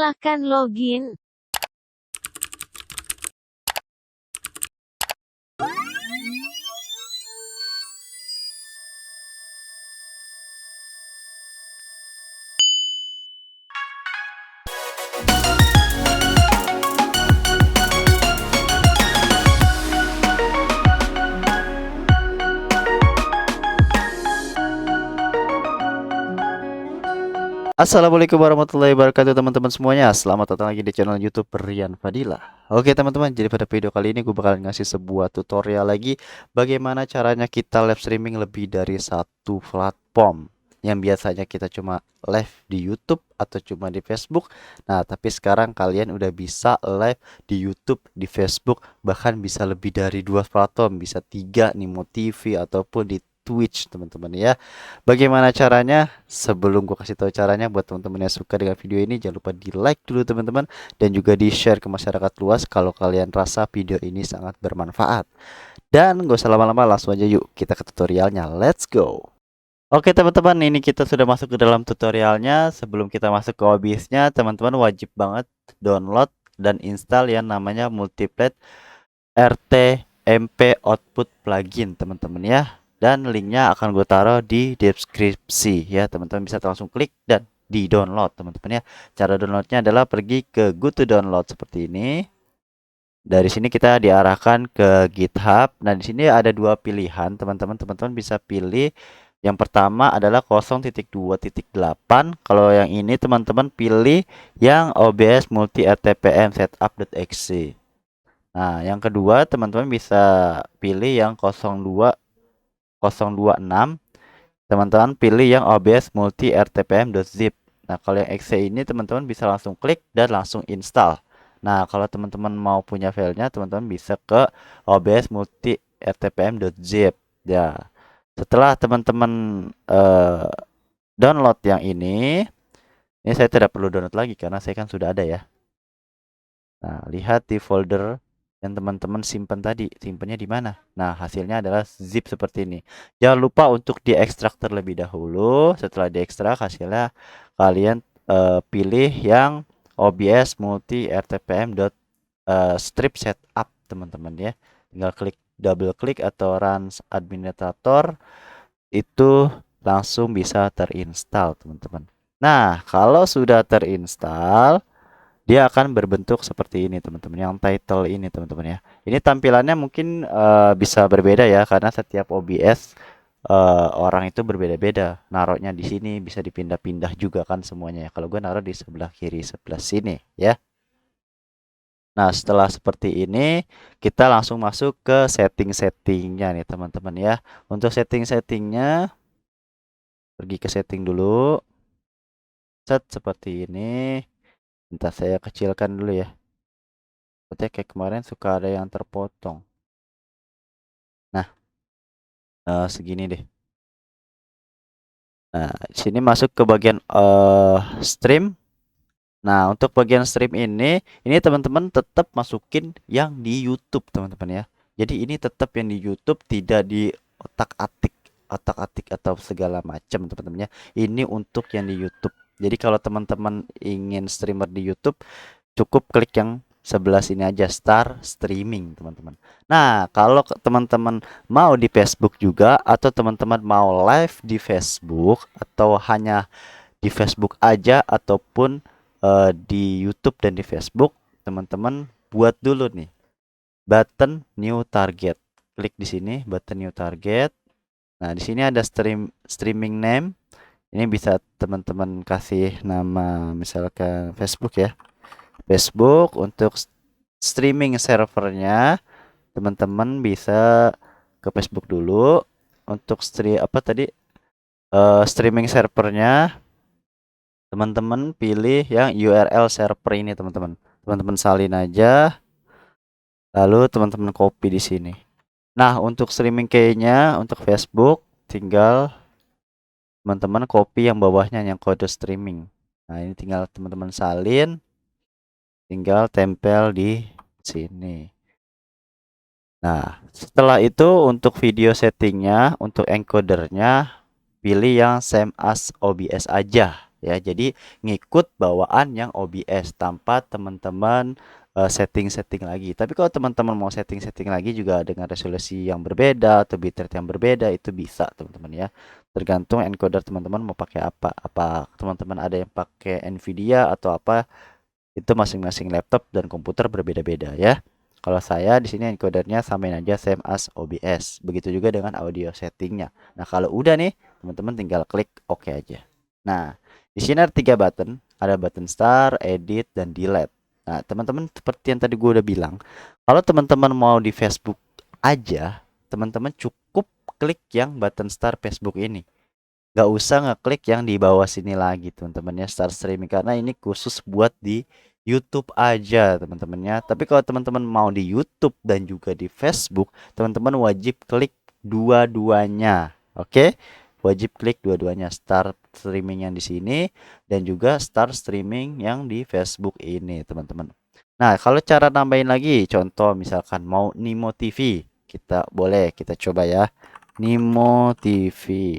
Silahkan login. Assalamualaikum warahmatullahi wabarakatuh teman-teman semuanya. Selamat datang lagi di channel YouTube Rian Fadila. Oke teman-teman, jadi pada video kali ini gue bakalan ngasih sebuah tutorial lagi bagaimana caranya kita live streaming lebih dari satu platform. Yang biasanya kita cuma live di YouTube atau cuma di Facebook. Nah, tapi sekarang kalian udah bisa live di YouTube, di Facebook, bahkan bisa lebih dari 2 platform, bisa 3 nih, mau TV ataupun di Twitch teman-teman ya. Bagaimana caranya? Sebelum gue kasih tahu caranya, buat teman-teman yang suka dengan video ini, jangan lupa di like dulu teman-teman, dan juga di share ke masyarakat luas kalau kalian rasa video ini sangat bermanfaat. Dan gak usah lama-lama, langsung aja yuk kita ke tutorialnya. Let's go. Oke teman-teman, ini kita sudah masuk ke dalam tutorialnya. Sebelum kita masuk ke OBS-nya, teman-teman wajib banget download dan install yang namanya Multiplet RTMP Output Plugin teman-teman ya. Dan linknya akan gue taruh di deskripsi ya, teman-teman bisa langsung klik dan di download teman-teman ya. Cara downloadnya adalah pergi ke go to download seperti ini. Dari sini kita diarahkan ke GitHub. Nah, di sini ada 2 pilihan teman-teman. Teman-teman bisa pilih yang pertama adalah 0.2.8. Kalau yang ini teman-teman pilih yang OBS multi RTPM setup.exe. Nah, yang kedua teman-teman bisa pilih yang 0.2.6. Teman-teman pilih yang OBS multi rtpm.zip. Nah, kalau yang exe ini teman-teman bisa langsung klik dan langsung install. Nah, kalau teman-teman mau punya filenya, teman-teman bisa ke OBS multi rtpm.zip ya. Setelah teman-teman download yang ini saya tidak perlu download lagi karena saya kan sudah ada ya. Nah, lihat di folder yang teman-teman simpan tadi, simpannya di mana? Nah, hasilnya adalah zip seperti ini. Jangan lupa untuk diekstrak terlebih dahulu. Setelah diekstrak hasilnya, kalian pilih yang OBS multi rtpm strip setup teman-teman ya. Tinggal klik, double klik atau run administrator, itu langsung bisa terinstall teman-teman. Nah, kalau sudah terinstall, dia akan berbentuk seperti ini teman-teman, yang title ini teman-teman ya. Ini tampilannya mungkin bisa berbeda ya, karena setiap OBS orang itu berbeda-beda. Naruhnya di sini bisa dipindah-pindah juga kan semuanya ya. Kalau gue naruh di sebelah kiri sebelah sini ya. Nah, setelah seperti ini kita langsung masuk ke setting-settingnya nih teman-teman ya. Untuk setting-settingnya, pergi ke setting dulu. Set seperti ini. Entah, saya kecilkan dulu ya. Seperti kayak kemarin suka ada yang terpotong. Nah, segini deh. Nah, sini masuk ke bagian stream. Nah, untuk bagian stream ini teman-teman tetap masukin yang di YouTube teman-teman ya. Jadi ini tetap yang di YouTube, tidak di otak-atik atau segala macam teman-teman ya. Ini untuk yang di YouTube. Jadi kalau teman-teman ingin streamer di YouTube, cukup klik yang sebelah sini aja, start streaming teman-teman. Nah, kalau teman-teman mau di Facebook juga, atau teman-teman mau live di Facebook, atau hanya di Facebook aja ataupun di YouTube dan di Facebook, teman-teman buat dulu nih button new target. Klik di sini button new target. Nah, di sini ada streaming name. Ini bisa teman-teman kasih nama misalkan Facebook ya. Facebook. Untuk streaming servernya teman-teman bisa ke Facebook dulu. Untuk streaming servernya teman-teman pilih yang URL server ini teman-teman. Teman-teman salin aja. Lalu teman-teman copy di sini. Nah, untuk streaming key-nya untuk Facebook tinggal teman-teman copy yang bawahnya yang kode streaming. Nah, ini tinggal teman-teman salin, tinggal tempel di sini. Nah, setelah itu untuk video settingnya, untuk encodernya pilih yang same as OBS aja. ya. Jadi ngikut bawaan yang OBS tanpa teman-teman setting-setting lagi. Tapi kalau teman-teman mau setting-setting lagi juga dengan resolusi yang berbeda atau bitrate yang berbeda, itu bisa teman-teman ya. Tergantung encoder teman-teman mau pakai apa. Apa teman-teman ada yang pakai Nvidia atau apa, itu masing-masing laptop dan komputer berbeda-beda ya. Kalau saya di sini encodernya samain aja same as OBS. Begitu juga dengan audio settingnya. Nah, kalau udah nih, teman-teman tinggal klik OK aja. Nah, di sini ada 3 button, ada button start, edit, dan delete. Nah, teman-teman seperti yang tadi gue udah bilang, kalau teman-teman mau di Facebook aja, teman-teman cukup klik yang button start Facebook ini. Gak usah ngeklik yang di bawah sini lagi teman-teman ya, start streaming, karena ini khusus buat di YouTube aja teman-temannya. Tapi kalau teman-teman mau di YouTube dan juga di Facebook, teman-teman wajib klik dua-duanya. Oke? Wajib klik dua-duanya, start streaming yang di sini dan juga start streaming yang di Facebook ini teman-teman. Nah, kalau cara nambahin lagi, contoh misalkan mau Nimo TV, kita boleh kita coba ya. Nimo TV.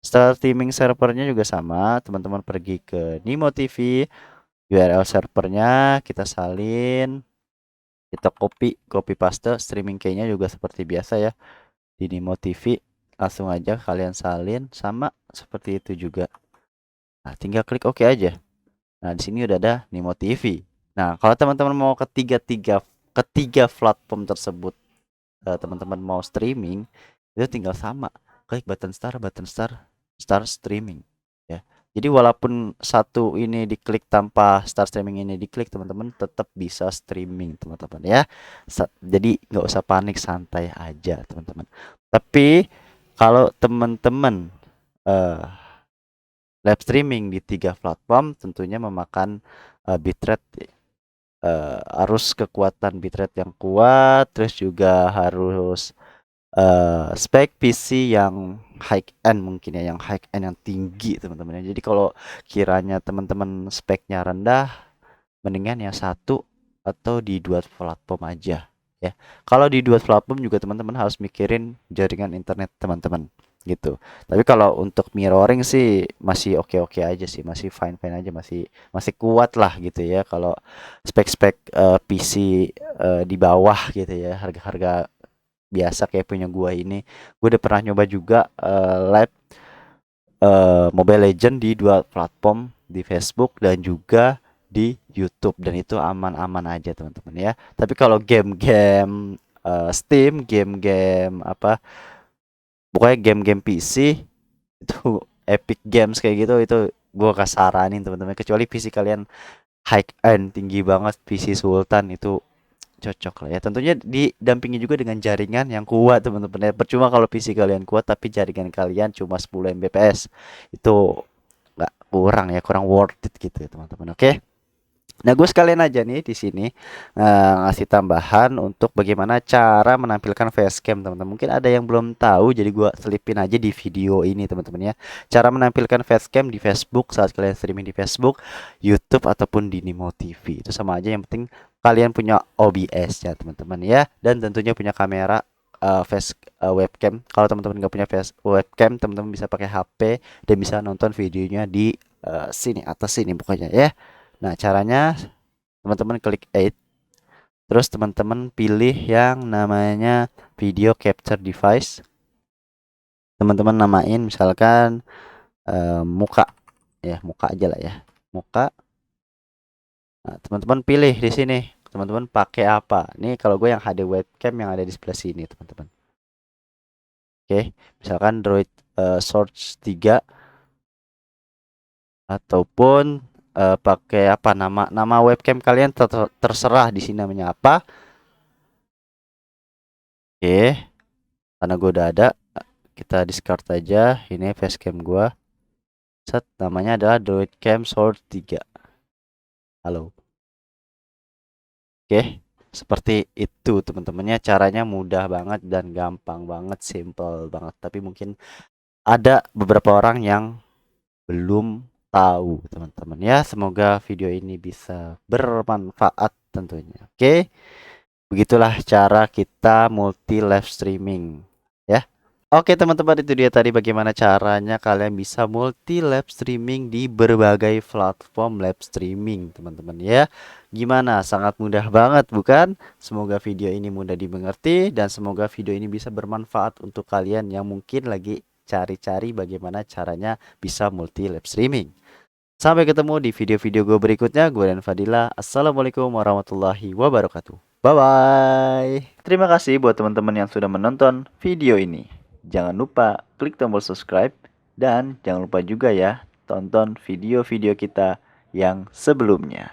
Start streaming servernya juga sama, teman-teman pergi ke Nimo TV, URL servernya kita salin, kita copy paste streaming key-nya juga seperti biasa ya di Nimo TV, langsung aja kalian salin sama seperti itu juga. Nah, tinggal klik OK aja. Nah, di sini udah ada Nimo TV. Nah, kalau teman-teman mau ketiga platform tersebut, teman-teman mau streaming, itu tinggal sama, klik button start streaming ya. Jadi walaupun satu ini diklik tanpa start streaming ini diklik, teman-teman tetap bisa streaming teman-teman ya. Jadi nggak usah panik, santai aja teman-teman. Tapi kalau teman-teman live streaming di 3 platform, tentunya memakan bitrate, harus kekuatan bitrate yang kuat, terus juga harus spek PC yang high end mungkin ya, yang high end yang tinggi teman-teman ya. Jadi kalau kiranya teman-teman speknya rendah, mendingan yang satu atau di 2 platform aja ya. Kalau di 2 platform juga teman-teman harus mikirin jaringan internet teman-teman gitu. Tapi kalau untuk mirroring sih masih oke-oke aja sih, masih fine-fine aja, masih masih kuat lah gitu ya. Kalau spek-spek PC di bawah gitu ya, harga-harga biasa kayak punya gua ini, gua udah pernah nyoba juga live Mobile Legend di 2 platform, di Facebook dan juga di YouTube, dan itu aman-aman aja teman-teman ya. Tapi kalau game-game Steam, game-game apa, pokoknya game-game PC itu Epic Games kayak gitu, itu gua kasaranin teman-teman, kecuali PC kalian high end tinggi banget, PC Sultan, itu cocok lah ya. Tentunya didampingi juga dengan jaringan yang kuat teman-teman ya. Percuma kalau PC kalian kuat tapi jaringan kalian cuma 10 Mbps, itu nggak, kurang ya, kurang worth it gitu ya teman-teman. Oke. Nah, gue sekalian aja nih di sini ngasih tambahan untuk bagaimana cara menampilkan facecam teman-teman. Mungkin ada yang belum tahu, jadi gue selipin aja di video ini teman-teman ya. Cara menampilkan facecam di Facebook saat kalian streaming di Facebook, YouTube ataupun di Nimo TV. Itu sama aja, yang penting kalian punya OBS ya teman-teman ya, dan tentunya punya kamera webcam. Kalau teman-teman nggak punya webcam, teman-teman bisa pakai HP dan bisa nonton videonya di sini, atas sini pokoknya ya. Nah, caranya teman-teman klik add, terus teman-teman pilih yang namanya video capture device. Teman-teman namain misalkan muka ya, muka aja lah ya, muka. Nah, teman-teman pilih di sini, teman-teman pakai apa. Nih kalau gue yang HD webcam yang ada di sebelah sini teman-teman. Oke, misalkan Droid Source 3, ataupun pakai apa, nama webcam kalian terserah di sini namanya apa. Oke, karena gue udah ada, kita discard aja. Ini facecam gue, set, namanya adalah Droid Cam Source 3. Halo. Oke, seperti itu teman-temannya. Caranya mudah banget dan gampang banget, simple banget. Tapi mungkin ada beberapa orang yang belum tahu teman-teman ya. Semoga video ini bisa bermanfaat tentunya. Oke, begitulah cara kita multi live streaming ya. Oke teman-teman, itu dia tadi bagaimana caranya kalian bisa multi live streaming di berbagai platform live streaming teman-teman ya. Gimana? Sangat mudah banget bukan? Semoga video ini mudah dimengerti dan semoga video ini bisa bermanfaat untuk kalian yang mungkin lagi cari-cari bagaimana caranya bisa multi live streaming. Sampai ketemu di video-video gue berikutnya. Gue dan Fadila. Assalamualaikum warahmatullahi wabarakatuh. Bye-bye. Terima kasih buat teman-teman yang sudah menonton video ini. Jangan lupa klik tombol subscribe dan jangan lupa juga ya tonton video-video kita yang sebelumnya.